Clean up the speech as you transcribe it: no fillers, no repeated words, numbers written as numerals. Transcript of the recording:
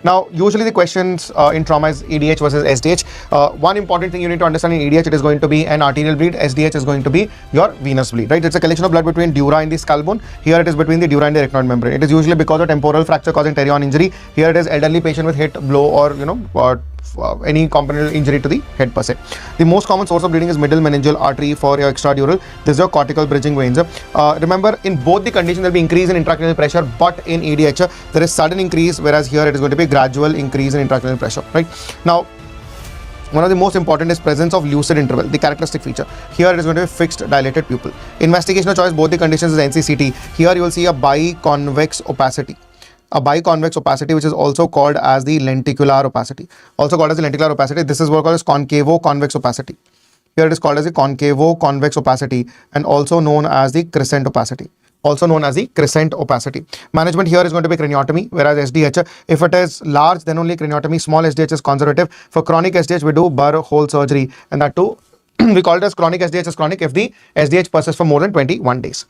Now, usually the questions in trauma is EDH versus SDH. One important thing you need to understand in EDH, it is going to be an arterial bleed. SDH is going to be your venous bleed, right? It's a collection of blood between dura and the skull bone. Here it is between the dura and the arachnoid membrane. It is usually because of temporal fracture causing pterion injury. Here it is elderly patient with hit, blow, or any component injury to the head per se. The most common source of bleeding is middle meningeal artery for your extradural. This is your cortical bridging veins. Remember, in both the conditions there will be increase in intracranial pressure, but in EDH there is sudden increase, whereas here it is going to be gradual increase in intracranial pressure, right? Now, one of the most important is presence of lucid interval, the characteristic feature. Here it is going to be fixed dilated pupil. Investigation of choice, both the conditions is NCCT. Here you will see a biconvex opacity. A biconvex opacity, which is also called as the lenticular opacity. This is what called as concavo-convex opacity. Here it is called as the concavo-convex opacity and also known as the crescent opacity. Management here is going to be craniotomy, whereas SDH, if it is large, then only craniotomy. Small SDH is conservative. For chronic SDH, we do burr hole surgery, and that too, we call it as chronic SDH as chronic if the SDH persists for more than 21 days.